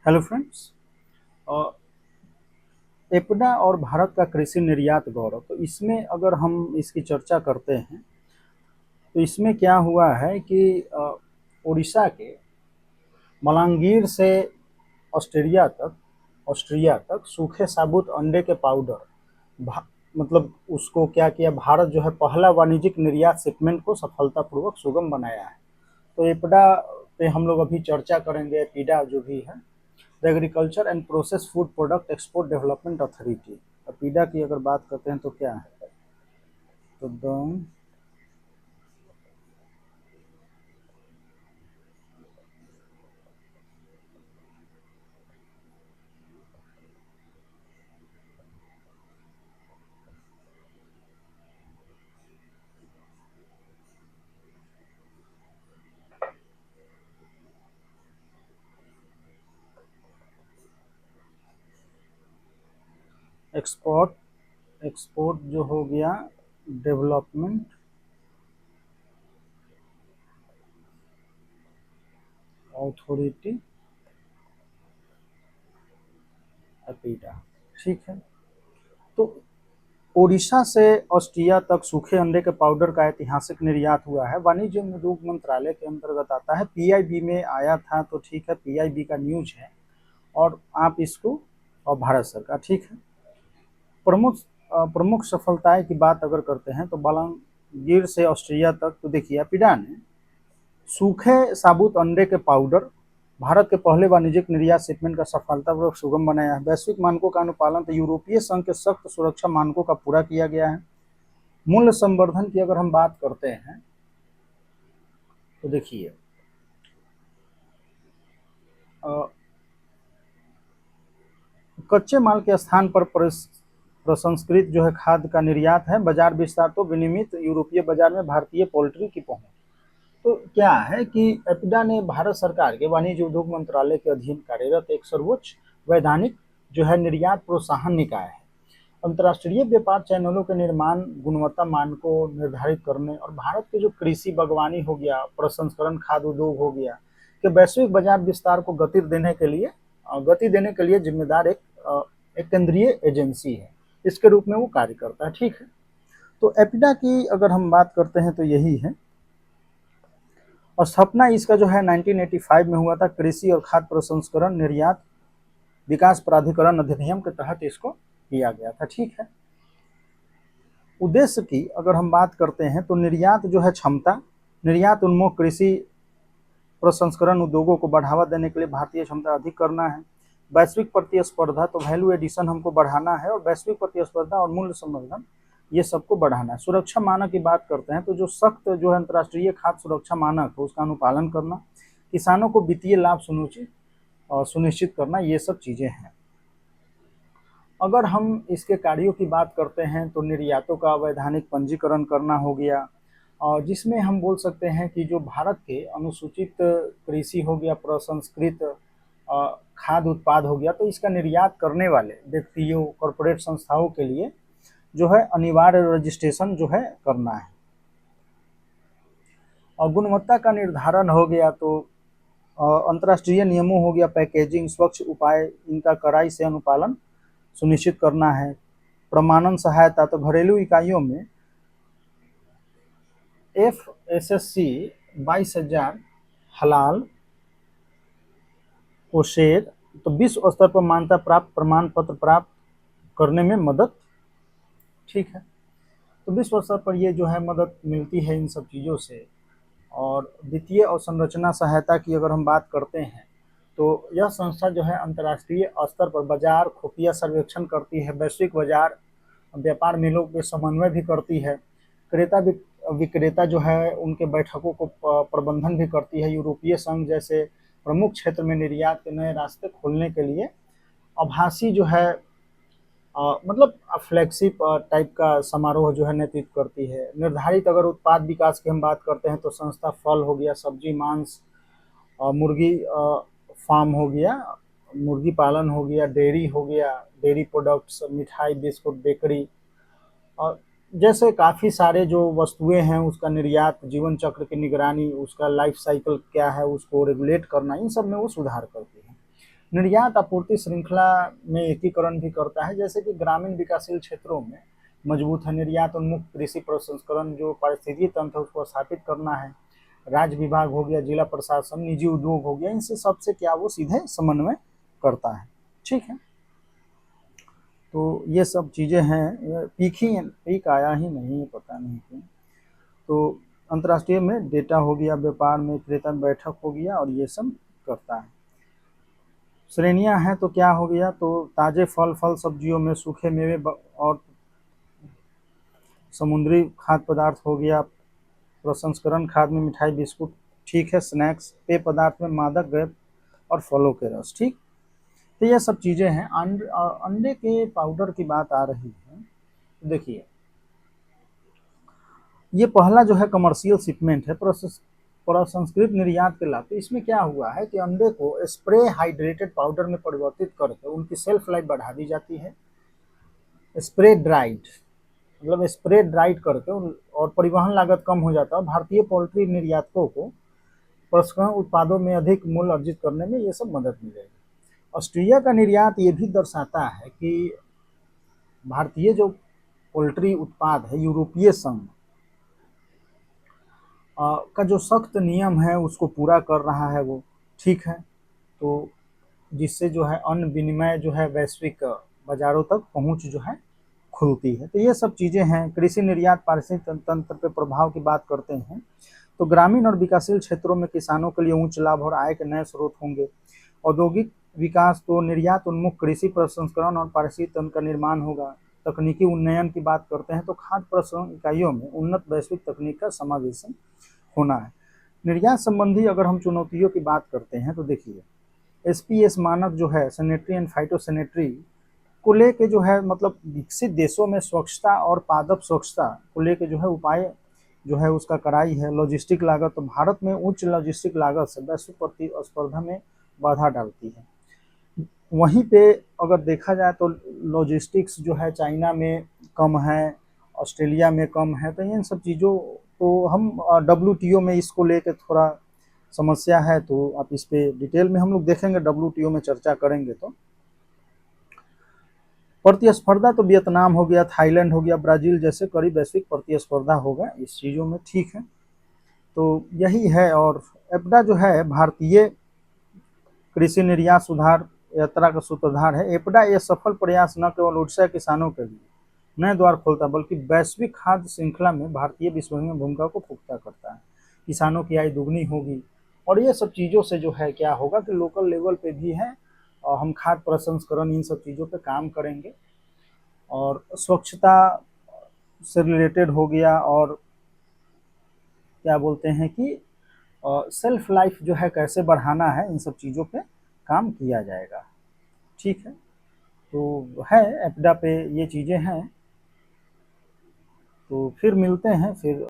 Hello friends. एपडा और भारत का कृषि निर्यात गौरव, तो इसमें अगर हम इसकी चर्चा करते हैं तो इसमें क्या हुआ है कि उड़ीसा के मलांगीर से ऑस्ट्रिया तक सूखे साबुत अंडे के पाउडर मतलब उसको क्या किया, भारत जो है पहला वाणिज्यिक निर्यात शिपमेंट को सफलतापूर्वक सुगम बनाया है। तो एपडा पे हम लोग अभी चर्चा करेंगे। एपीडा जो भी है, the agriculture and process food product export development authority. APEDA की अगर बात करते हैं तो क्या है, तो एक्सपोर्ट एक्सपोर्ट जो हो गया, डेवलपमेंट अथॉरिटी, एपीडा। ठीक है। तो ओडिशा से ऑस्ट्रिया तक सूखे अंडे के पाउडर का ऐतिहासिक निर्यात हुआ है। वाणिज्य एवं उद्योग मंत्रालय के अंतर्गत आता है। पीआईबी में आया था, तो ठीक है, पीआईबी का न्यूज है और आप इसको, और भारत सरकार, ठीक है। प्रमुख प्रमुख सफलताएं की बात अगर करते हैं तो बालांगीर से ऑस्ट्रिया तक, तो देखिए एपीडा ने सूखे साबुत अंडे के पाउडर भारत के पहले वाणिज्यिक निर्यात शिपमेंट का सफलतापूर्वक सुगम बनाया है। वैश्विक मानकों का अनुपालन तो यूरोपीय संघ के सख्त सुरक्षा मानकों का पूरा किया गया है। मूल्य संवर्धन की अगर हम बात करते हैं तो देखिए कच्चे माल के स्थान पर प्रसंस्कृत जो है खाद्य का निर्यात है। बाजार विस्तार तो विनियमित यूरोपीय बाजार में भारतीय पोल्ट्री की पहुंच। तो क्या है कि एपीडा ने भारत सरकार के वाणिज्य उद्योग मंत्रालय के अधीन कार्यरत एक सर्वोच्च वैधानिक जो है निर्यात प्रोत्साहन निकाय है। अंतर्राष्ट्रीय व्यापार चैनलों के निर्माण, गुणवत्ता मानकों निर्धारित करने और भारत के जो कृषि, बागवानी हो गया, प्रसंस्करण, खाद्य उद्योग हो गया, कि वैश्विक बाजार विस्तार को गति देने के लिए जिम्मेदार एक केंद्रीय एजेंसी है। इसके रूप में वो कार्य करता है। ठीक है। तो एपीडा की अगर हम बात करते हैं तो यही है। और स्थापना इसका जो है 1985 में हुआ था। कृषि और खाद्य प्रसंस्करण निर्यात विकास प्राधिकरण अधिनियम के तहत इसको किया गया था। ठीक है। उद्देश्य की अगर हम बात करते हैं तो निर्यात जो है क्षमता, निर्यात उन्मुख कृषि प्रसंस्करण उद्योगों को बढ़ावा देने के लिए भारतीय क्षमता अधिक करना है। वैश्विक प्रतिस्पर्धा, तो वैल्यू एडिशन हमको बढ़ाना है, और वैश्विक प्रतिस्पर्धा और मूल्य संवर्धन ये सबको बढ़ाना है। सुरक्षा मानक की बात करते हैं तो जो सख्त जो है अंतर्राष्ट्रीय खाद्य सुरक्षा मानक है उसका अनुपालन करना, किसानों को वित्तीय लाभ सुनिश्चित करना, ये सब चीजें हैं। अगर हम इसके कार्यों की बात करते हैं तो निर्यातों का वैधानिक पंजीकरण करना हो गया, और जिसमें हम बोल सकते हैं कि जो भारत के अनुसूचित कृषि हो गया, प्रसंस्कृत खाद्य उत्पाद हो गया, तो इसका निर्यात करने वाले व्यक्तियों, कॉरपोरेट संस्थाओं के लिए जो है अनिवार्य रजिस्ट्रेशन जो है करना है। और गुणवत्ता का निर्धारण हो गया, तो अंतर्राष्ट्रीय नियमों हो गया, पैकेजिंग, स्वच्छ उपाय, इनका कड़ाई से अनुपालन सुनिश्चित करना है। प्रमाणन सहायता, तो घरेलू इकाइयों में FSSC 22,000 हलाल कोशेर, तो विश्व स्तर पर मान्यता प्राप्त प्रमाण पत्र प्राप्त करने में मदद। ठीक है। तो विश्व स्तर पर ये जो है मदद मिलती है इन सब चीज़ों से। और वित्तीय और संरचना सहायता की अगर हम बात करते हैं तो यह संस्था जो है अंतर्राष्ट्रीय स्तर पर बाजार खुफिया सर्वेक्षण करती है, वैश्विक बाजार व्यापार मेलों के समन्वय भी करती है, क्रेता विक्रेता जो है उनके बैठकों को प्रबंधन भी करती है। यूरोपीय संघ जैसे प्रमुख क्षेत्र में निर्यात के नए रास्ते खोलने के लिए आभासी जो है मतलब फ्लैगशिप टाइप का समारोह जो है नेतृत्व करती है। निर्धारित अगर उत्पाद विकास की हम बात करते हैं तो संस्था फल हो गया, सब्जी, मांस, मुर्गी फार्म हो गया, मुर्गी पालन हो गया, डेयरी हो गया, डेयरी प्रोडक्ट्स, मिठाई, बिस्कुट, बेकरी, और जैसे काफ़ी सारे जो वस्तुएं हैं उसका निर्यात, जीवन चक्र की निगरानी, उसका लाइफ साइकिल क्या है उसको रेगुलेट करना, इन सब में वो सुधार करती है। निर्यात आपूर्ति श्रृंखला में एकीकरण भी करता है, जैसे कि ग्रामीण विकासशील क्षेत्रों में मजबूत है निर्यात उन्मुख कृषि प्रसंस्करण जो पारिस्थितिकी तंत्र है उसको स्थापित करना है। राज्य विभाग हो गया, जिला प्रशासन, निजी उद्योग हो गया, इनसे सबसे क्या वो सीधे समन्वय करता है। ठीक है, तो ये सब चीज़ें हैं। पीक आया ही नहीं, पता नहीं क्यों। तो अंतर्राष्ट्रीय में डेटा हो गया, व्यापार में क्रेता बैठक हो गया, और ये सब करता है। श्रेणियां हैं तो क्या हो गया, तो ताजे फल सब्जियों में सूखे मेवे और समुद्री खाद्य पदार्थ हो गया। प्रसंस्करण खाद्य में मिठाई, बिस्कुट, ठीक है। स्नैक्स, पेय पदार्थ में मादक द्रव्य और फलों के रस। ठीक, तो ये सब चीज़ें हैं। अंडे के पाउडर की बात आ रही है, देखिए ये पहला जो है कमर्शियल शिपमेंट है प्रसंस्कृत निर्यात के लाभ। तो इसमें क्या हुआ है कि अंडे को स्प्रे हाइड्रेटेड पाउडर में परिवर्तित करके उनकी सेल्फ लाइफ बढ़ा दी जाती है। स्प्रे ड्राइड, मतलब स्प्रे ड्राइड करके और परिवहन लागत कम हो जाता है। भारतीय पोल्ट्री निर्यातकों को प्रसंस्करण उत्पादों में अधिक मूल्य अर्जित करने में ये सब मदद मिलेगी। ऑस्ट्रेलिया का निर्यात ये भी दर्शाता है कि भारतीय जो पोल्ट्री उत्पाद है यूरोपीय संघ का जो सख्त नियम है उसको पूरा कर रहा है वो। ठीक है, तो जिससे जो है अन्न विनिमय जो है वैश्विक बाजारों तक पहुंच जो है खुलती है। तो ये सब चीज़ें हैं। कृषि निर्यात पारिस्थितिक तंत्र पे प्रभाव की बात करते हैं, तो ग्रामीण और विकासशील क्षेत्रों में किसानों के लिए उच्च लाभ और आय के नए स्रोत होंगे। औद्योगिक विकास तो निर्यात उन्मुख कृषि प्रसंस्करण और पारिस्थितिक तंत्र का निर्माण होगा। तकनीकी उन्नयन की बात करते हैं तो खाद्य प्रसंस्करण इकाइयों में उन्नत वैश्विक तकनीक का समावेशन होना है। निर्यात संबंधी अगर हम चुनौतियों की बात करते हैं तो देखिए एसपीएस मानक जो है सैनिटरी एंड फाइटोसैनिटरी को लेके जो है, मतलब विकसित देशों में स्वच्छता और पादप स्वच्छता को लेके जो है उपाय जो है उसका कड़ाई है। लॉजिस्टिक लागत, तो भारत में उच्च लॉजिस्टिक लागत से वैश्विक प्रतिस्पर्धा में बाधा डालती है। वहीं पे अगर देखा जाए तो लॉजिस्टिक्स जो है चाइना में कम है, ऑस्ट्रेलिया में कम है। तो इन सब चीज़ों को हम डब्ल्यूटीओ में इसको लेके थोड़ा समस्या है, तो आप इस पे डिटेल में हम लोग देखेंगे, डब्ल्यूटीओ में चर्चा करेंगे। तो प्रतिस्पर्धा तो वियतनाम हो गया, थाईलैंड हो गया, ब्राज़ील जैसे करीब वैश्विक प्रतिस्पर्धा होगा इस चीज़ों में। ठीक है, तो यही है। और एपडा जो है भारतीय कृषि निर्यात सुधार यात्रा का सूत्रधार है। एपडा यह सफल प्रयास न केवल उड़ीसा किसानों के लिए नए द्वार खोलता बल्कि वैश्विक खाद्य श्रृंखला में भारतीय विश्वसनीय भूमिका को पुख्ता करता है। किसानों की आय दुगनी होगी, और ये सब चीज़ों से जो है क्या होगा कि लोकल लेवल पे भी है और हम खाद्य प्रसंस्करण इन सब चीज़ों पे काम करेंगे। और स्वच्छता से रिलेटेड हो गया, और क्या बोलते हैं कि सेल्फ लाइफ जो है कैसे बढ़ाना है, इन सब चीज़ों पे काम किया जाएगा। ठीक है, तो है एपडा पे ये चीज़ें हैं। तो फिर मिलते हैं फिर